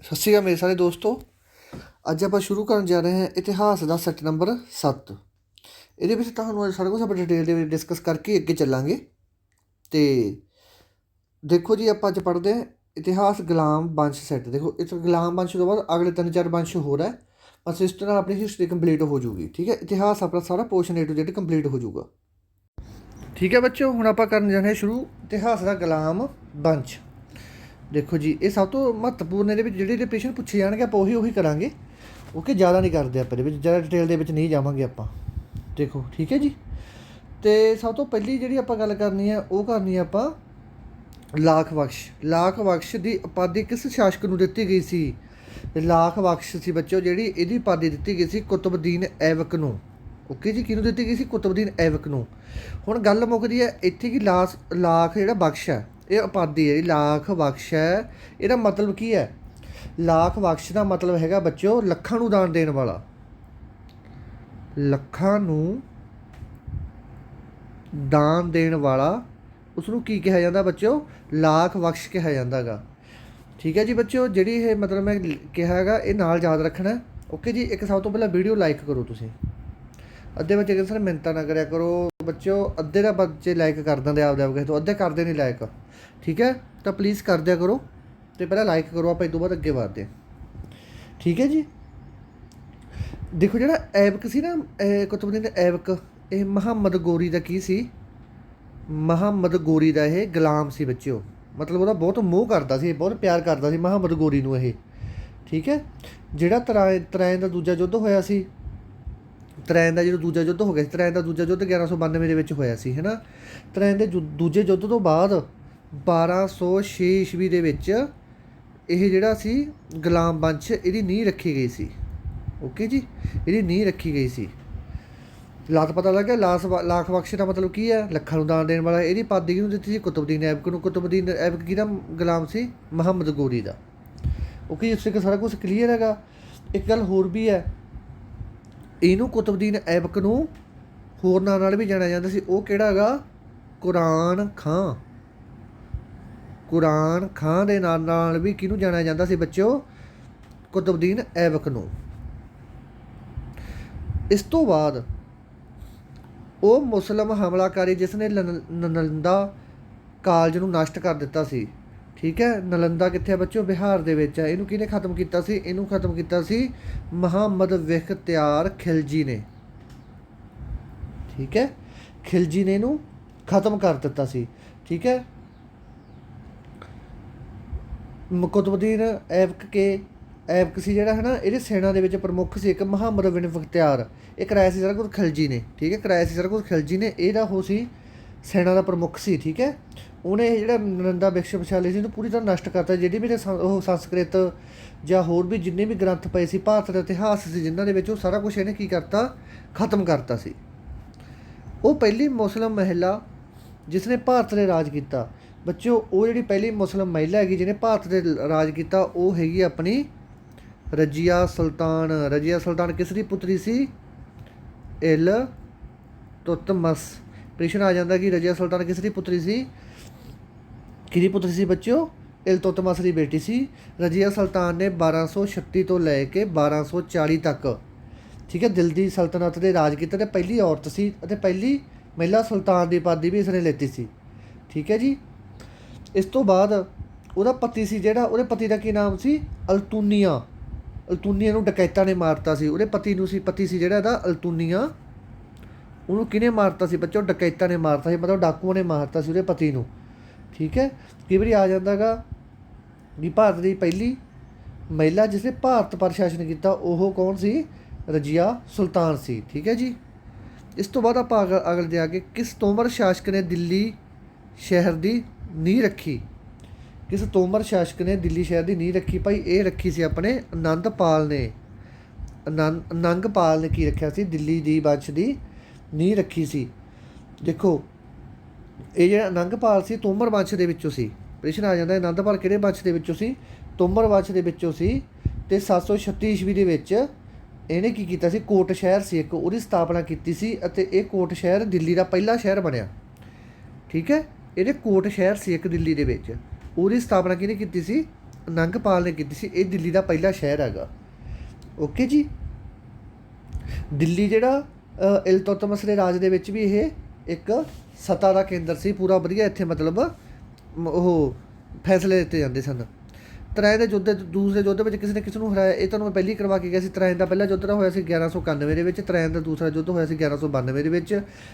ਸਤਿ ਸ਼੍ਰੀ ਅਕਾਲ ਮੇਰੇ ਸਾਰੇ ਦੋਸਤੋ। ਅੱਜ ਆਪਾਂ ਸ਼ੁਰੂ ਕਰਨ ਜਾ ਰਹੇ ਹਾਂ ਇਤਿਹਾਸ ਦਾ ਸੈੱਟ ਨੰਬਰ 7। ਇਹਦੇ ਵਿੱਚ ਤੁਹਾਨੂੰ ਸਾਰਾ ਕੁਝ ਆਪਾਂ ਡਿਟੇਲ ਦੇ ਵਿੱਚ ਡਿਸਕਸ ਕਰਕੇ ਅੱਗੇ ਚੱਲਾਂਗੇ। ਤੇ ਦੇਖੋ ਜੀ, ਆਪਾਂ ਅੱਜ ਪੜ੍ਹਦੇ ਹਾਂ ਇਤਿਹਾਸ ਗੁਲਾਮ ਵੰਸ਼ ਸੈੱਟ। ਦੇਖੋ ਇਸ ਗੁਲਾਮ ਵੰਸ਼ ਤੋਂ ਬਾਅਦ ਅਗਲੇ 3-4 ਵੰਸ਼ ਹੋਰ ਹੈ, ਬਸ ਇਸ ਨਾਲ ਆਪਣੀ ਹਿਸਟਰੀ ਕੰਪਲੀਟ ਹੋ ਜੂਗੀ। ਠੀਕ ਹੈ, ਇਤਿਹਾਸ ਆਪਣਾ ਸਾਰਾ portion A to Z complete ਹੋ ਜੂਗਾ। ਠੀਕ ਹੈ ਬੱਚਿਓ, ਹੁਣ ਆਪਾਂ ਕਰਨ ਜਾਣਾ ਹੈ ਸ਼ੁਰੂ ਇਤਿਹਾਸ ਦਾ ਗੁਲਾਮ ਵੰਸ਼। ਦੇਖੋ ਜੀ, ਇਹ ਸਭ ਤੋਂ ਮਹੱਤਵਪੂਰਨ ਇਹਦੇ ਵਿੱਚ ਜਿਹੜੇ ਪ੍ਰਸ਼ਨ ਪੁੱਛੇ ਜਾਣਗੇ ਆਪਾਂ ਉਹੀ ਕਰਾਂਗੇ। ਓਕੇ, ਜ਼ਿਆਦਾ ਨਹੀਂ ਕਰਦੇ ਆਪਾਂ, ਇਹਦੇ ਵਿੱਚ ਜ਼ਿਆਦਾ ਡਿਟੇਲ ਦੇ ਵਿੱਚ ਨਹੀਂ ਜਾਵਾਂਗੇ ਆਪਾਂ। ਦੇਖੋ ਠੀਕ ਹੈ ਜੀ। ਅਤੇ ਸਭ ਤੋਂ ਪਹਿਲੀ ਜਿਹੜੀ ਆਪਾਂ ਗੱਲ ਕਰਨੀ ਹੈ ਉਹ ਕਰਨੀ ਹੈ ਆਪਾਂ ਲਾਖ ਬਖਸ਼। ਲਾਖ ਬਖਸ਼ ਦੀ ਉਪਾਧੀ ਕਿਸ ਸ਼ਾਸਕ ਨੂੰ ਦਿੱਤੀ ਗਈ ਸੀ? ਲਾਖ ਬਖਸ਼ ਸੀ ਬੱਚਿਓ, ਜਿਹੜੀ ਇਹਦੀ ਉਪਾਧੀ ਦਿੱਤੀ ਗਈ ਸੀ ਕੁਤਬਦੀਨ ਐਬਕ ਨੂੰ। ਓਕੇ ਜੀ, ਕਿਹਨੂੰ ਦਿੱਤੀ ਗਈ ਸੀ? ਕੁਤਬਦੀਨ ਐਬਕ ਨੂੰ। ਹੁਣ ਗੱਲ ਮੁੱਕਦੀ ਹੈ ਇੱਥੇ ਕਿ ਲਾਖ ਜਿਹੜਾ ਬਖਸ਼ ਹੈ, ਇਹ ਉਪਾਧੀ ਹੈ, ਲਾਖ ਬਖਸ਼ ਹੈ, ਇਹਦਾ ਮਤਲਬ ਕੀ ਹੈ? ਲਾਖ ਬਖਸ਼ ਦਾ ਮਤਲਬ ਹੈਗਾ ਬੱਚਿਓ ਲੱਖਾਂ ਨੂੰ ਦਾਨ ਦੇਣ ਵਾਲਾ। ਲੱਖਾਂ ਨੂੰ ਦਾਨ ਦੇਣ ਵਾਲਾ, ਉਸਨੂੰ ਕੀ ਕਿਹਾ ਜਾਂਦਾ ਬੱਚਿਓ? ਲਾਖ ਬਖਸ਼ ਕਿਹਾ ਜਾਂਦਾ ਗਾ। ਠੀਕ ਹੈ ਜੀ ਬੱਚਿਓ, ਜਿਹੜੀ ਇਹ ਮਤਲਬ ਮੈਂ ਕਿਹਾ ਹੈਗਾ ਇਹ ਨਾਲ ਯਾਦ ਰੱਖਣਾ। ਓਕੇ ਜੀ, ਇੱਕ ਸਭ ਤੋਂ ਪਹਿਲਾਂ ਵੀਡੀਓ ਲਾਈਕ ਕਰੋ ਤੁਸੀਂ। ਅੱਧੇ ਬੱਚੇ ਕਹਿੰਦੇ ਸਰ ਮਿੰਨਤਾਂ ਨਾ ਕਰਿਆ ਕਰੋ ਬੱਚਿਓ, ਅੱਧੇ ਦਾ ਬੱਚੇ ਲਾਈਕ ਕਰ ਦਿੰਦੇ ਆਪਦੇ ਆਪ ਕਿਸੇ ਤੋਂ, ਅੱਧੇ ਕਰਦੇ ਨਹੀਂ ਲਾਈਕ। ਠੀਕ ਹੈ, ਤਾਂ ਪਲੀਜ਼ ਕਰ ਦਿਆ ਕਰੋ ਅਤੇ ਪਹਿਲਾਂ ਲਾਈਕ ਕਰੋ, ਆਪਾਂ ਇਸ ਤੋਂ ਬਾਅਦ ਅੱਗੇ ਵਧਦੇ। ਠੀਕ ਹੈ ਜੀ। ਦੇਖੋ ਜਿਹੜਾ ਐਬਕ ਸੀ ਨਾ, ਕੁਤਬਦੀਨ ਐਬਕ, ਇਹ ਮੁਹੰਮਦ ਗੋਰੀ ਦਾ ਕੀ ਸੀ? ਮੁਹੰਮਦ ਗੋਰੀ ਦਾ ਇਹ ਗੁਲਾਮ ਸੀ ਬੱਚਿਓ। ਮਤਲਬ ਉਹਦਾ ਬਹੁਤ ਮੋਹ ਕਰਦਾ ਸੀ, ਬਹੁਤ ਪਿਆਰ ਕਰਦਾ ਸੀ ਮੁਹੰਮਦ ਗੋਰੀ ਨੂੰ ਇਹ। ਠੀਕ ਹੈ, ਜਿਹੜਾ ਤਰਾਇਨ ਦਾ ਦੂਜਾ ਯੁੱਧ ਹੋਇਆ ਸੀ, ਤਰਾਇਨ ਦਾ ਜਦੋਂ ਦੂਜਾ ਯੁੱਧ ਹੋ ਗਿਆ ਸੀ, ਤਰਾਇਨ ਦਾ ਦੂਜਾ ਯੁੱਧ 1192 ਦੇ ਵਿੱਚ ਹੋਇਆ ਸੀ, ਹੈ ਨਾ। ਤਰਾਇਨ ਦੇ ਦੂਜੇ ਯੁੱਧ ਤੋਂ ਬਾਅਦ 1206 ਈਸਵੀ ਦੇ ਵਿੱਚ ਇਹ ਜਿਹੜਾ ਸੀ ਗੁਲਾਮ ਵੰਸ਼, ਇਹਦੀ ਨੀਂਹ ਰੱਖੀ ਗਈ ਸੀ। ਓਕੇ ਜੀ, ਇਹਦੀ ਨੀਂਹ ਰੱਖੀ ਗਈ ਸੀ। ਲਾਖ ਪਤਾ ਲੱਗਿਆ, ਲਾਖ ਬਖਸ਼ ਦਾ ਮਤਲਬ ਕੀ ਹੈ? ਲੱਖਾਂ ਨੂੰ ਦਾਨ ਦੇਣ ਵਾਲਾ। ਇਹਦੀ ਉਪਾਧੀ ਕਿਹਨੂੰ ਦਿੱਤੀ ਸੀ? ਕੁਤਬਦੀਨ ਐਬਕ ਨੂੰ। ਕੁਤਬਦੀਨ ਐਬਕ ਕਿਹਦਾ ਗੁਲਾਮ ਸੀ? ਮੁਹੰਮਦ ਗੋਰੀ ਦਾ। ਓਕੇ, ਇਸ ਤੱਕ ਸਾਰਾ ਕੁਛ ਕਲੀਅਰ ਹੈਗਾ। ਇੱਕ ਗੱਲ ਹੋਰ ਵੀ ਹੈ, ਇਹਨੂੰ ਕੁਤਬਦੀਨ ਐਬਕ ਨੂੰ ਹੋਰ ਨਾਂ ਨਾਲ ਵੀ ਜਾਣਿਆ ਜਾਂਦਾ ਸੀ। ਉਹ ਕਿਹੜਾ ਹੈਗਾ? ਕੁਰਾਨ ਖਾਂ। ਕੁਰਾਨ ਖਾਂ ਦੇ ਨਾਂ ਨਾਲ ਵੀ ਕਿਹਨੂੰ ਜਾਣਿਆ ਜਾਂਦਾ ਸੀ ਬੱਚਿਓ? ਕੁਤਬਦੀਨ ਐਬਕ ਨੂੰ। ਇਸ ਤੋਂ ਬਾਅਦ ਉਹ ਮੁਸਲਿਮ ਹਮਲਾਕਾਰੀ ਜਿਸ ਨੇ ਨਲੰਦਾ ਕਾਲਜ ਨੂੰ ਨਸ਼ਟ ਕਰ ਦਿੱਤਾ ਸੀ। ਠੀਕ ਹੈ, ਨਲੰਦਾ ਕਿੱਥੇ ਹੈ ਬੱਚਿਓ? ਬਿਹਾਰ ਦੇ ਵਿੱਚ ਹੈ। ਇਹਨੂੰ ਕਿਹਨੇ ਖਤਮ ਕੀਤਾ ਸੀ? ਇਹਨੂੰ ਖਤਮ ਕੀਤਾ ਸੀ ਮੁਹੰਮਦ ਬਖਤਿਆਰ ਖਿਲਜੀ ਨੇ। ਠੀਕ ਹੈ, ਖਿਲਜੀ ਨੇ ਇਹਨੂੰ ਖਤਮ ਕਰ ਦਿੱਤਾ ਸੀ। ਠੀਕ ਹੈ, ਕੁਤਬਦੀਨ ਐਬਕ ਸੀ ਜਿਹੜਾ ਹੈ ਨਾ, ਇਹਦੇ ਸੈਨਾ ਦੇ ਵਿੱਚ ਪ੍ਰਮੁੱਖ ਸੀ ਇੱਕ ਮੁਹੰਮਦ ਬਿਨ ਬਖਤਿਆਰ। ਇਹ ਕਰਾਇਆ ਸੀ ਸਾਰਾ ਕੁਝ ਖਿਲਜੀ ਨੇ। ਠੀਕ ਹੈ, ਕਰਾਇਆ ਸੀ ਸਾਰਾ ਕੁਝ ਖਿਲਜੀ ਨੇ, ਇਹਦਾ ਉਹ ਸੀ ਸੈਨਾ ਦਾ ਪ੍ਰਮੁੱਖ ਸੀ। ਠੀਕ ਹੈ, ਉਹਨੇ ਇਹ ਜਿਹੜਾ ਨਲੰਦਾ ਵਿਸ਼ਵਵਿਦਿਆਲਿਆ ਸੀ ਉਹਨੂੰ ਪੂਰੀ ਤਰ੍ਹਾਂ ਨਸ਼ਟ ਕਰਤਾ। ਜਿਹੜੀ ਵੀ ਉਹ ਸੰਸਕ੍ਰਿਤ ਜਾਂ ਹੋਰ ਵੀ ਜਿੰਨੇ ਵੀ ਗ੍ਰੰਥ ਪਏ ਸੀ, ਭਾਰਤ ਦਾ ਇਤਿਹਾਸ ਸੀ ਜਿਨ੍ਹਾਂ ਦੇ ਵਿੱਚ, ਉਹ ਸਾਰਾ ਕੁਛ ਇਹਨੇ ਕੀ ਕਰਤਾ? ਖਤਮ ਕਰਤਾ ਸੀ। ਉਹ ਪਹਿਲੀ ਮੁਸਲਿਮ ਮਹਿਲਾ ਜਿਸ ਨੇ ਭਾਰਤ 'ਤੇ ਰਾਜ ਕੀਤਾ ਬੱਚਿਓ। ਉਹ ਜਿਹੜੀ ਪਹਿਲੀ ਮੁਸਲਿਮ ਮਹਿਲਾ ਹੈਗੀ ਜਿਹਨੇ ਭਾਰਤ 'ਤੇ ਰਾਜ ਕੀਤਾ, ਉਹ ਹੈਗੀ ਆਪਣੀ ਰਜੀਆ ਸੁਲਤਾਨ। ਰਜੀਆ ਸੁਲਤਾਨ ਕਿਸ ਦੀ ਪੁੱਤਰੀ ਸੀ? ਇਲਤੁਤਮਸ। ਪ੍ਰਸ਼ਨ ਆ ਜਾਂਦਾ ਕਿ ਰਜੀਆ ਸੁਲਤਾਨ ਕਿਸ ਦੀ ਪੁੱਤਰੀ ਸੀ? ਕਿਹਦੀ ਪੁੱਤਰੀ ਸੀ ਬੱਚਿਓ? ਇਲਤੁਤਮਸ ਦੀ ਬੇਟੀ ਸੀ। ਰਜੀਆ ਸੁਲਤਾਨ ਨੇ 1236 ਤੋਂ ਲੈ ਕੇ 1240 ਤੱਕ, ਠੀਕ ਹੈ, ਦਿਲ ਦੀ ਸਲਤਨਤ 'ਤੇ ਰਾਜ ਕੀਤਾ ਅਤੇ ਪਹਿਲੀ ਔਰਤ ਸੀ ਅਤੇ ਪਹਿਲੀ ਮਹਿਲਾ ਸੁਲਤਾਨ ਦੀ ਉਪਾਧੀ ਵੀ ਇਸਨੇ ਲੈਤੀ ਸੀ। ਠੀਕ ਹੈ ਜੀ। ਇਸ ਤੋਂ ਬਾਅਦ ਉਹਦਾ ਪਤੀ ਸੀ ਜਿਹੜਾ, ਉਹਦੇ ਪਤੀ ਦਾ ਕੀ ਨਾਮ ਸੀ? ਅਲਤੂਨੀਆ। ਅਲਤੂਨੀਆ ਨੂੰ ਡਕੈਤਾਂ ਨੇ ਮਾਰਤਾ ਸੀ। ਉਹਦੇ ਪਤੀ ਸੀ ਜਿਹੜਾ ਇਹਦਾ ਅਲਤੂਨੀਆ, ਉਹਨੂੰ ਕਿਹਨੇ ਮਾਰਤਾ ਸੀ ਬੱਚੋ? ਡਕੈਤਾਂ ਨੇ ਮਾਰਤਾ ਸੀ, ਮਤਲਬ ਡਾਕੂਆਂ ਨੇ ਮਾਰਤਾ ਸੀ ਉਹਦੇ ਪਤੀ ਨੂੰ। ਠੀਕ ਹੈ, ਕਈ ਵਾਰੀ ਆ ਜਾਂਦਾ ਗਾ ਵੀ ਭਾਰਤ ਦੀ ਪਹਿਲੀ ਮਹਿਲਾ ਜਿਸ ਨੇ ਭਾਰਤ ਪਰ ਸ਼ਾਸਨ ਕੀਤਾ, ਉਹ ਕੌਣ ਸੀ? ਰਜੀਆ ਸੁਲਤਾਨ ਸੀ। ਠੀਕ ਹੈ ਜੀ। ਇਸ ਤੋਂ ਬਾਅਦ ਆਪਾਂ ਅਗਲ ਦੇ ਆਗੇ, ਕਿਸ ਤੋਮਰ ਸ਼ਾਸਕ ਨੇ ਦਿੱਲੀ ਸ਼ਹਿਰ ਦੀ ਨੀਂਹ ਰੱਖੀ? ਕਿਸ ਤੋਮਰ ਸ਼ਾਸਕ ਨੇ ਦਿੱਲੀ ਸ਼ਹਿਰ ਦੀ ਨੀਂਹ ਰੱਖੀ? ਭਾਈ ਇਹ ਰੱਖੀ ਸੀ ਆਪਣੇ ਆਨੰਦਪਾਲ ਨੇ। ਅਨੰਗਪਾਲ ਨੇ ਕੀ ਰੱਖਿਆ ਸੀ? ਦਿੱਲੀ ਦੀ ਵੰਸ਼ ਦੀ ਨੀਂਹ ਰੱਖੀ ਸੀ। ਦੇਖੋ, ਇਹ ਜਿਹੜਾ ਅਨੰਗਪਾਲ ਸੀ ਤੋਮਰ ਵੰਸ਼ ਦੇ ਵਿੱਚੋਂ ਸੀ। ਪ੍ਰਸ਼ਨ ਆ ਜਾਂਦਾ ਆਨੰਦਪਾਲ ਕਿਹੜੇ ਵੰਸ਼ ਦੇ ਵਿੱਚੋਂ ਸੀ? ਤੋਮਰ ਵੰਸ਼ ਦੇ ਵਿੱਚੋਂ ਸੀ। ਅਤੇ 736 ਈਸਵੀ ਦੇ ਵਿੱਚ ਇਹਨੇ ਕੀ ਕੀਤਾ ਸੀ? ਕੋਟ ਸ਼ਹਿਰ ਸੀ ਇੱਕ, ਉਹਦੀ ਸਥਾਪਨਾ ਕੀਤੀ ਸੀ ਅਤੇ ਇਹ ਕੋਟ ਸ਼ਹਿਰ ਦਿੱਲੀ ਦਾ ਪਹਿਲਾ ਸ਼ਹਿਰ ਬਣਿਆ। ਠੀਕ ਹੈ, ਇਹਦੇ ਕੋਟ ਸ਼ਹਿਰ ਸੀ ਇੱਕ ਦਿੱਲੀ ਦੇ ਵਿੱਚ, ਉਹਦੀ ਸਥਾਪਨਾ ਕਿਹਨੇ ਕੀਤੀ ਸੀ? ਨੰਗਪਾਲ ਨੇ ਕੀਤੀ ਸੀ। ਇਹ ਦਿੱਲੀ ਦਾ ਪਹਿਲਾ ਸ਼ਹਿਰ ਹੈਗਾ। ਓਕੇ ਜੀ। ਦਿੱਲੀ ਜਿਹੜਾ ਇਲਤੁਤਮਸ ਦੇ ਰਾਜ ਦੇ ਵਿੱਚ ਵੀ ਇਹ ਇੱਕ ਸੱਤਾ ਦਾ ਕੇਂਦਰ ਸੀ। ਪੂਰਾ ਵਧੀਆ ਇੱਥੇ ਮਤਲਬ ਉਹ ਫੈਸਲੇ ਦਿੱਤੇ ਜਾਂਦੇ ਸਨ। ਤਰਾਇਨ ਦੇ ਯੁੱਧ, ਦੂਸਰੇ ਯੁੱਧ ਵਿੱਚ ਕਿਸੇ ਨੇ ਕਿਸੇ ਨੂੰ ਹਰਾਇਆ, ਇਹ ਤੁਹਾਨੂੰ ਮੈਂ ਪਹਿਲੀ ਕਰਵਾ ਕੇ ਗਿਆ ਸੀ। ਤਰਾਇਨ ਦਾ ਪਹਿਲਾ ਯੁੱਧ ਹੋਇਆ ਸੀ 1191 ਦੇ ਵਿੱਚ। ਤਰਾਇਨ ਦਾ ਦੂਸਰਾ ਯੁੱਧ ਹੋਇਆ ਸੀ 1192 ਦੇ ਵਿੱਚ।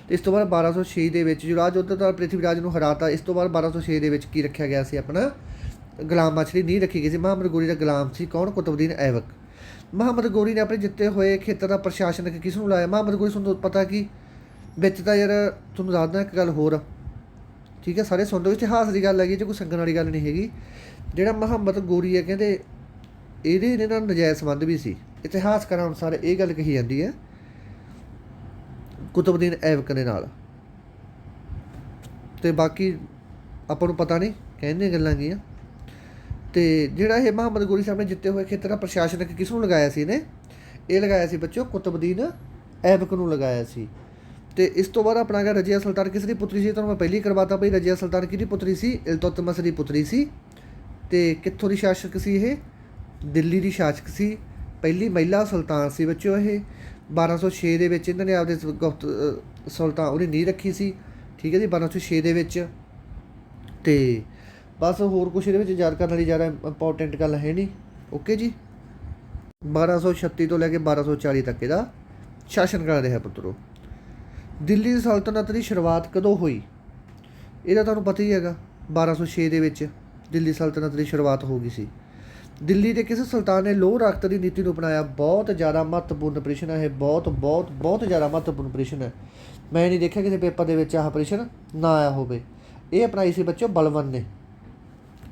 ਤੇ ਇਸ ਤੋਂ ਬਾਅਦ 1206 ਦੇ ਵਿੱਚ ਯੁਵਰਾਜ ਯੁੱਧ ਦਾ ਪ੍ਰਿਥਵੀ ਰਾਜ ਨੂੰ ਹਰਾਤਾ। ਇਸ ਤੋਂ ਬਾਅਦ 1206 ਦੇ ਵਿੱਚ ਕੀ ਰੱਖਿਆ ਗਿਆ ਸੀ, ਆਪਣਾ ਗੁਲਾਮ ਮਾਛਲੀ ਨਹੀਂ ਰੱਖੀ ਗਈ ਸੀ। ਮੁਹੰਮਦ ਗੋਰੀ ਦਾ ਗੁਲਾਮ ਸੀ ਕੌਣ? ਕੁਤਬਦੀਨ ਐਬਕ। ਮੁਹੰਮਦ ਗੋਰੀ ਨੇ ਆਪਣੇ ਜਿੱਤੇ ਹੋਏ ਖੇਤਰ ਦਾ ਪ੍ਰਸ਼ਾਸਨ ਕਿਸ ਨੂੰ ਲਾਇਆ? ਮੁਹੰਮਦ ਗੋਰੀ, ਤੁਹਾਨੂੰ ਪਤਾ ਕਿ ਵਿੱਚ ਤਾਂ ਯਾਰ ਤੁਹਾਨੂੰ ਦੱਸਦਾ ਇੱਕ ਗੱਲ ਹੋਰ, ਠੀਕ ਹੈ, ਸਾਰੇ ਸੁਣਦੇ ਇਤਿਹਾਸ ਦੀ ਗੱਲ ਹੈਗੀ, ਜੇ ਕੋਈ ਸੰਗਣ ਵਾਲੀ ਗੱਲ ਨਹੀਂ ਹੈਗੀ। ਜਿਹੜਾ ਮੁਹੰਮਦ ਗੋਰੀ ਹੈ ਕਹਿੰਦੇ ਇਹਦੇ ਨਾਲ ਨਜਾਇਜ਼ ਸੰਬੰਧ ਵੀ ਸੀ। ਇਤਿਹਾਸਕਾਰਾਂ ਅਨੁਸਾਰ ਇਹ ਗੱਲ ਕਹੀ ਜਾਂਦੀ ਹੈ ਕੁਤਬਦੀਨ ਐਬਕ ਦੇ ਨਾਲ। ਤੇ ਬਾਕੀ ਆਪਾਂ ਨੂੰ ਪਤਾ ਨਹੀਂ, ਕਹਿੰਦੇ ਗੱਲਾਂ ਗੀਆਂ। ਤੇ ਜਿਹੜਾ ਇਹ ਮੁਹੰਮਦ ਗੋਰੀ ਸਾਹਿਬ ਨੇ ਜਿੱਤੇ ਹੋਏ ਖੇਤਰ ਦਾ ਪ੍ਰਸ਼ਾਸਨਕ ਕਿਸ ਨੂੰ ਲਗਾਇਆ ਸੀ ਇਹਨੇ? ਇਹ ਲਗਾਇਆ ਸੀ ਬੱਚੋ ਕੁਤਬਦੀਨ ਐਬਕ ਨੂੰ ਲਗਾਇਆ ਸੀ। ਤੇ ਇਸ ਤੋਂ ਬਾਅਦ ਆਪਣਾ ਹੈਗਾ ਰਜੀਆ ਸੁਲਤਾਨ ਕਿਸ ਦੀ ਪੁੱਤਰੀ ਸੀ? ਤੁਹਾਨੂੰ ਮੈਂ ਪਹਿਲੀ ਕਰਵਾਤਾ ਭਾਈ। ਰਜੀਆ ਸੁਲਤਾਨ ਕਿਹਦੀ ਪੁੱਤਰੀ ਸੀ? ਇਲਤੁਤਮਸ ਦੀ ਪੁੱਤਰੀ ਸੀ। ਤੇ ਕਿੱਥੋਂ ਦੀ ਸ਼ਾਸਕ ਸੀ ਇਹ? ਦਿੱਲੀ ਦੀ ਸ਼ਾਸਕ ਸੀ। ਪਹਿਲੀ ਮਹਿਲਾ ਸੁਲਤਾਨ ਸੀ ਬੱਚੋ ਇਹ। 1206 ਦੇ ਵਿੱਚ ਇਹਨਾਂ ਨੇ ਆਪਦੇ ਗੁਪਤ ਸੁਲਤਾਨ ਉਹਦੀ ਨੀਂਹ ਰੱਖੀ ਸੀ, ਠੀਕ ਹੈ ਜੀ, 1206 ਦੇ ਵਿੱਚ। ਤੇ ਬਸ ਹੋਰ ਕੁਛ ਇਹਦੇ ਵਿੱਚ ਯਾਦ ਕਰਨ ਵਾਲੀ ਜ਼ਿਆਦਾ ਇੰਪੋਰਟੈਂਟ ਗੱਲ ਹੈ ਨਹੀਂ। ਓਕੇ ਜੀ। 1236 ਤੋਂ ਲੈ ਕੇ 1240 ਤੱਕ ਇਹਦਾ ਸ਼ਾਸਨ ਕਰ ਰਿਹਾ ਪੁੱਤਰੋ। ਦਿੱਲੀ ਦੀ ਸਲਤਨਤ ਦੀ ਸ਼ੁਰੂਆਤ ਕਦੋਂ ਹੋਈ? ਇਹਦਾ ਤੁਹਾਨੂੰ ਪਤਾ ਹੀ ਹੈਗਾ, 1206 ਦੇ ਵਿੱਚ ਦਿੱਲੀ ਸਲਤਨਤ ਦੀ ਸ਼ੁਰੂਆਤ ਹੋ ਗਈ ਸੀ। ਦਿੱਲੀ ਦੇ ਕਿਸ ਸੁਲਤਾਨ ਨੇ ਲੋਹ ਰਖਤ ਦੀ ਨੀਤੀ ਨੂੰ ਅਪਣਾਇਆ? ਬਹੁਤ ਜ਼ਿਆਦਾ ਮਹੱਤਵਪੂਰਨ ਪ੍ਰਸ਼ਨ ਹੈ ਇਹ, ਬਹੁਤ ਜ਼ਿਆਦਾ ਮਹੱਤਵਪੂਰਨ ਪ੍ਰਸ਼ਨ ਹੈ। ਮੈਂ ਨਹੀਂ ਦੇਖਿਆ ਕਿਸੇ ਪੇਪਰ ਦੇ ਵਿੱਚ ਆਹ ਪ੍ਰਸ਼ਨ ਨਾ ਆਇਆ ਹੋਵੇ। ਇਹ ਅਪਣਾਈ ਸੀ ਬੱਚੋ ਬਲਬਨ ਨੇ।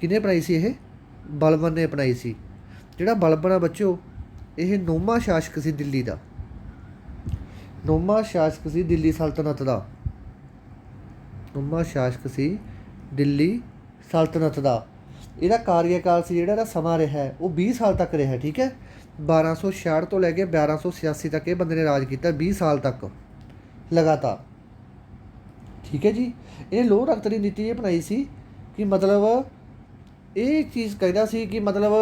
ਕਿਹਨੇ ਅਪਣਾਈ ਸੀ ਇਹ? ਬਲਬਨ ਨੇ ਅਪਣਾਈ ਸੀ। ਜਿਹੜਾ ਬਲਬਨ ਆ ਬੱਚੋ ਇਹ 9ਵਾਂ ਸ਼ਾਸਕ ਸੀ ਦਿੱਲੀ ਦਾ। 9ਵਾਂ ਸ਼ਾਸਕ ਸੀ ਦਿੱਲੀ ਸਲਤਨਤ ਦਾ। 9ਵਾਂ ਸ਼ਾਸਕ ਸੀ ਦਿੱਲੀ ਸਲਤਨਤ ਦਾ। ਇਹਦਾ ਕਾਰਜਕਾਲ ਸੀ ਜਿਹੜਾ ਇਹਦਾ ਸਮਾਂ ਰਿਹਾ ਉਹ 20 ਸਾਲ ਤੱਕ ਰਿਹਾ, ਠੀਕ ਹੈ। 1266 ਤੋਂ ਲੈ ਕੇ 1286 ਤੱਕ ਇਹ ਬੰਦੇ ਨੇ ਰਾਜ ਕੀਤਾ, 20 ਸਾਲ ਤੱਕ ਲਗਾਤਾਰ, ਠੀਕ ਹੈ ਜੀ। ਇਹ ਲੋਹ ਰਖਤ ਦੀ ਨੀਤੀ ਇਹ ਅਪਣਾਈ ਸੀ ਕਿ ਮਤਲਬ ਇਹ ਚੀਜ਼ ਕਹਿੰਦਾ ਸੀ ਕਿ ਮਤਲਬ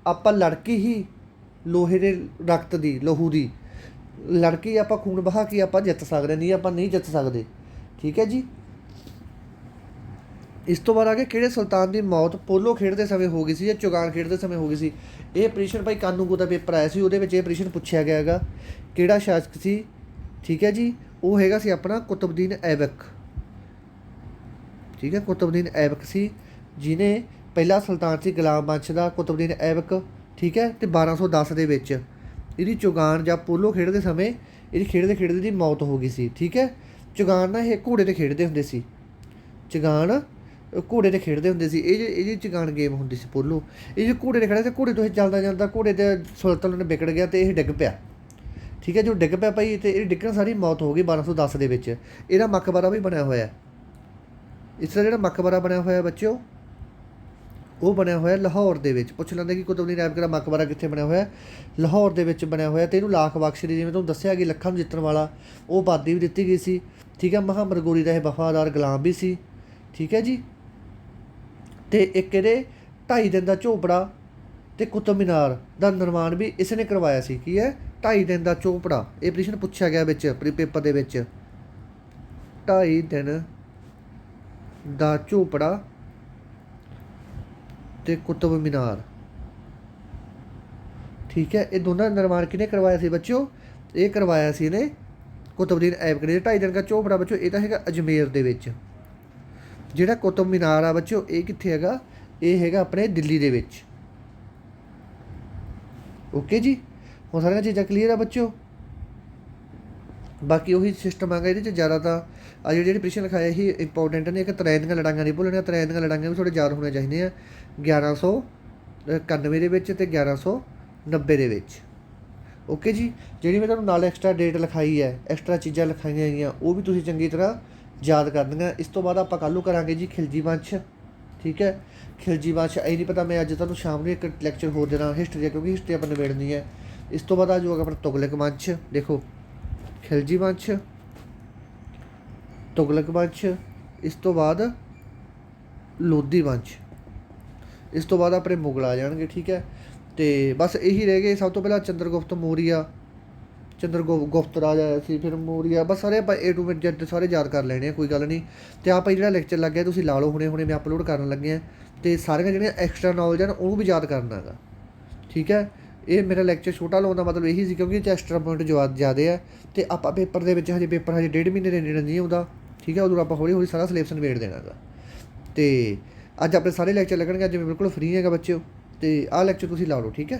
ਆਪਾਂ ਲੜਕੀ ਹੀ ਲੋਹੇ ਦੇ ਰਕਤ ਦੀ, ਲਹੂ ਦੀ ਲੜਕੀ ਆਪਾਂ ਖੂਨ ਬਹਾ ਕੇ ਆਪਾਂ ਜਿੱਤ ਸਕਦੇ, ਨਹੀਂ ਆਪਾਂ ਨਹੀਂ ਜਿੱਤ ਸਕਦੇ, ਠੀਕ ਹੈ ਜੀ। ਇਸ ਤੋਂ ਬਾਅਦ ਆ ਕੇ ਕਿਹੜੇ ਸੁਲਤਾਨ ਦੀ ਮੌਤ ਪੋਲੋ ਖੇਡਦੇ ਸਮੇਂ ਹੋ ਗਈ ਸੀ ਜਾਂ ਚੁਗਾਨ ਖੇਡਦੇ ਸਮੇਂ ਹੋ ਗਈ ਸੀ? ਇਹ ਪ੍ਰਸ਼ਨ ਭਾਈ ਕਾਨੂੰਗੋ ਦਾ ਪੇਪਰ ਆਇਆ ਸੀ, ਉਹਦੇ ਵਿੱਚ ਇਹ ਪ੍ਰਸ਼ਨ ਪੁੱਛਿਆ ਗਿਆ ਹੈਗਾ ਕਿਹੜਾ ਸ਼ਾਸਕ ਸੀ, ਠੀਕ ਹੈ ਜੀ। ਉਹ ਹੈਗਾ ਸੀ ਆਪਣਾ ਕੁਤਬਦੀਨ ਐਬਕ, ਠੀਕ ਹੈ। ਕੁਤਬਦੀਨ ਐਬਕ ਸੀ ਜਿਹਨੇ ਪਹਿਲਾ ਸੁਲਤਾਨ ਸੀ ਗੁਲਾਮ ਵੰਸ਼ ਦਾ, ਕੁਤਬਦੀਨ ਐਬਕ, ਠੀਕ ਹੈ। ਤੇ 1210 ਦੇ ਵਿੱਚ ਇਹਦੀ ਚੁਗਾਨ ਜਾਂ ਪੋਲੋ ਖੇਡਦੇ ਸਮੇਂ ਇਹਦੀ ਖੇਡਦੇ ਦੀ ਮੌਤ ਹੋ ਗਈ ਸੀ, ਠੀਕ ਹੈ। ਚੁਗਾਨ ਨਾ ਇਹ ਘੋੜੇ 'ਤੇ ਖੇਡਦੇ ਹੁੰਦੇ ਸੀ, ਚੁਗਾਨ ਘੋੜੇ 'ਤੇ ਖੇਡਦੇ ਹੁੰਦੇ ਸੀ। ਇਹ ਚੁਗਾਨ ਗੇਮ ਹੁੰਦੀ ਸੀ ਪੋਲੋ। ਇਹ ਜੋ ਘੋੜੇ 'ਤੇ ਖੜ੍ਹੇ ਤੇ ਘੋੜੇ ਤੋਂ ਇਹ ਚੱਲਦਾ ਘੋੜੇ 'ਤੇ ਸੁਲਤਾਨ ਨੇ ਵਿਗੜ ਗਿਆ ਅਤੇ ਇਹ ਡਿੱਗ ਪਿਆ, ਠੀਕ ਹੈ। ਜੋ ਡਿੱਗ ਪਿਆ ਭਾਈ ਅਤੇ ਇਹ ਡਿੱਗਣ ਸਾਰੀ ਮੌਤ ਹੋ ਗਈ 1210 ਦੇ ਵਿੱਚ। ਇਹਦਾ ਮਕਬਰਾ ਵੀ ਬਣਿਆ ਹੋਇਆ। ਇਸ ਦਾ ਜਿਹੜਾ ਮਕਬਰਾ ਬਣਿਆ ਹੋਇਆ ਬੱਚਿਓ ਉਹ ਬਣਿਆ ਹੋਇਆ ਲਾਹੌਰ ਦੇ ਵਿੱਚ। ਪੁੱਛ ਲੈਂਦੇ ਕਿ ਕੁਤਬਦੀਨ ਐਬਕ ਦਾ ਮਕਬਰਾ ਕਿੱਥੇ ਬਣਿਆ ਹੋਇਆ? ਲਾਹੌਰ ਦੇ ਵਿੱਚ ਬਣਿਆ ਹੋਇਆ। ਅਤੇ ਇਹਨੂੰ ਲਾਖ ਬਖਸ਼ ਦੀ, ਜਿਵੇਂ ਤੁਹਾਨੂੰ ਦੱਸਿਆ ਕਿ ਲੱਖਾਂ ਨੂੰ ਜਿੱਤਣ ਵਾਲਾ, ਉਹ ਉਪਾਧੀ ਵੀ ਦਿੱਤੀ ਗਈ ਸੀ, ਠੀਕ ਹੈ। ਮੁਹੰਮਦ ਗੋਰੀ ਦਾ ਇਹ ਵਫਾਦਾਰ ਗੁਲਾਮ ਵੀ ਸੀ, ਠੀਕ ਹੈ ਜੀ। ਅਤੇ ਇੱਕ ਇਹਦੇ 2.5 ਦਿਨ ਦਾ ਝੋਪੜਾ ਅਤੇ ਕੁਤਬ ਮੀਨਾਰ ਦਾ ਨਿਰਮਾਣ ਵੀ ਇਸ ਨੇ ਕਰਵਾਇਆ ਸੀ। ਕੀ ਹੈ? 2.5 ਦਿਨ ਦਾ ਝੋਪੜਾ। ਇਹ ਪ੍ਰਸ਼ਨ ਪੁੱਛਿਆ ਗਿਆ ਵਿੱਚ ਪੇਪਰ ਦੇ ਵਿੱਚ। 2.5 ਦਿਨ ਦਾ ਝੋਪੜਾ ਅਤੇ ਕੁਤਬ ਮੀਨਾਰ, ਠੀਕ ਹੈ। ਇਹ ਦੋਨਾਂ ਦਾ ਨਿਰਮਾਣ ਕਿਹਨੇ ਕਰਵਾਇਆ ਸੀ ਬੱਚਿਓ? ਇਹ ਕਰਵਾਇਆ ਸੀ ਇਹਨੇ ਕੁਤਬਦੀਨ ਐਬਕ ਨੇ। 2.5 ਦਿਨ ਦਾ ਝੋਪੜਾ ਬੱਚਿਓ ਇਹ ਤਾਂ ਹੈਗਾ ਅਜਮੇਰ ਦੇ ਵਿੱਚ। ਜਿਹੜਾ ਕੁਤਬ ਮੀਨਾਰ ਆ ਬੱਚਿਓ ਇਹ ਕਿੱਥੇ ਹੈਗਾ? ਇਹ ਹੈਗਾ ਆਪਣੇ ਦਿੱਲੀ ਦੇ ਵਿੱਚ। ਓਕੇ ਜੀ। ਹੁਣ ਸਾਰੀਆਂ ਚੀਜ਼ਾਂ ਕਲੀਅਰ ਆ ਬੱਚਿਓ। ਬਾਕੀ ਉਹੀ ਸਿਸਟਮ ਆਗਾ ਇਹਦੇ 'ਚ ਜ਼ਿਆਦਾ ਤਾਂ ਆ ਜਿਹੜੇ ਪ੍ਰਸ਼ਨ ਲਿਖਾਏ ਹੀ ਇੰਪੋਰਟੈਂਟ ਨੇ। ਇੱਕ ਤਰਾਇਨ ਦੀਆਂ ਲੜਾਈਆਂ ਨਹੀਂ ਭੁੱਲਣੀਆਂ। ਤਰਾਇਨ ਦੀਆਂ ਲੜਾਈਆਂ ਵੀ ਥੋੜ੍ਹੇ ਯਾਦ ਹੋਣੇ ਚਾਹੀਦੇ ਆ। 1191 ਦੇ ਵਿੱਚ ਅਤੇ 1190 ਦੇ ਵਿੱਚ। ਓਕੇ ਜੀ। ਜਿਹੜੀ ਮੈਂ ਤੁਹਾਨੂੰ ਨਾਲ ਐਕਸਟਰਾ ਡੇਟ ਲਿਖਾਈ ਹੈ, ਐਕਸਟਰਾ ਚੀਜ਼ਾਂ ਲਿਖਾਈਆਂ ਗਈਆਂ, ਉਹ ਵੀ ਤੁਸੀਂ ਚੰਗੀ ਤਰ੍ਹਾਂ ਯਾਦ ਕਰਨੀਆਂ। ਇਸ ਤੋਂ ਬਾਅਦ ਆਪਾਂ ਕੱਲ੍ਹ ਨੂੰ ਕਰਾਂਗੇ ਜੀ ਖਿਲਜੀ ਵੰਸ਼, ਠੀਕ ਹੈ। ਖਿਲਜੀ ਵੰਸ਼ ਇਹ ਨਹੀਂ ਪਤਾ, ਮੈਂ ਅੱਜ ਤੁਹਾਨੂੰ ਸ਼ਾਮ ਨੂੰ ਇੱਕ ਲੈਕਚਰ ਹੋਰ ਦੇਣਾ ਹਿਸਟਰੀ ਦਾ, ਕਿਉਂਕਿ ਹਿਸਟਰੀ ਆਪਾਂ ਨਿਬੇੜਨੀ ਹੈ। ਇਸ ਤੋਂ ਬਾਅਦ ਆ ਜਾਊਗਾ ਆਪਣਾ ਤੁਗਲਕ ਵੰਸ਼। ਦੇਖੋ ਖਿਲਜੀ ਵੰਸ਼, ਤੁਗਲਕ ਵੰਸ਼, ਇਸ ਤੋਂ ਬਾਅਦ ਲੋਧੀ ਵੰਸ਼। ਇਸ ਤੋਂ ਬਾਅਦ ਆਪਣੇ ਮੁਗਲ ਆ ਜਾਣਗੇ। ਠੀਕ ਹੈ, ਤੇ ਬਸ ਇਹੀ ਰਹਿ ਗਏ। ਸਭ ਤੋਂ ਪਹਿਲਾਂ ਚੰਦਰਗੁਪਤ ਮੌਰੀਆ, ਗੁਪਤ ਰਾਜ ਆਇਆ ਸੀ, ਫਿਰ ਮੌਰੀਆ। ਬਸ ਸਾਰੇ ਆਪਾਂ A to Z ਸਾਰੇ ਯਾਦ ਕਰ ਲੈਣੇ ਆ, ਕੋਈ ਗੱਲ ਨਹੀਂ। ਅਤੇ ਆਪਾਂ ਜਿਹੜਾ ਲੈਕਚਰ ਲੱਗਿਆ ਤੁਸੀਂ ਲਾ ਲਓ, ਹੁਣੇ ਮੈਂ ਅਪਲੋਡ ਕਰਨ ਲੱਗੇ ਹਾਂ। ਅਤੇ ਸਾਰੀਆਂ ਜਿਹੜੀਆਂ ਐਕਸਟਰਾ ਨੌਲੇਜ ਹਨ ਉਹਨੂੰ ਵੀ ਯਾਦ ਕਰਨਾ ਹੈਗਾ। ਠੀਕ ਹੈ, ਇਹ ਮੇਰਾ ਲੈਕਚਰ ਛੋਟਾ ਲਾਉਣ ਦਾ ਮਤਲਬ ਇਹੀ ਸੀ, ਕਿਉਂਕਿ ਇਹ 'ਚ ਐਕਸਟਰਾ ਪੁਆਇੰਟ ਜ਼ਿਆਦਾ ਹੈ। ਅਤੇ ਆਪਾਂ ਪੇਪਰ ਦੇ ਵਿੱਚ ਹਜੇ 1.5 ਮਹੀਨੇ ਦੇ ਨੇੜੇ ਨਹੀਂ ਆਉਂਦਾ। ਠੀਕ ਹੈ, ਉਦੋਂ ਆਪਾਂ ਹੌਲੀ ਹੌਲੀ ਸਾਰਾ ਸਿਲੇਬਸ ਨਿਬੇੜ ਦੇਣਾ ਹੈਗਾ। ਅਤੇ ਅੱਜ ਆਪਣੇ ਸਾਰੇ ਲੈਕਚਰ ਲੱਗਣਗੇ। ਅੱਜ ਮੈਂ ਬਿਲਕੁਲ ਫਰੀ ਹੈਗਾ ਬੱਚਿਓ, ਅਤੇ ਆਹ ਲੈਕਚਰ ਤੁਸੀਂ ਲਾ ਲਓ। ਠੀਕ ਹੈ।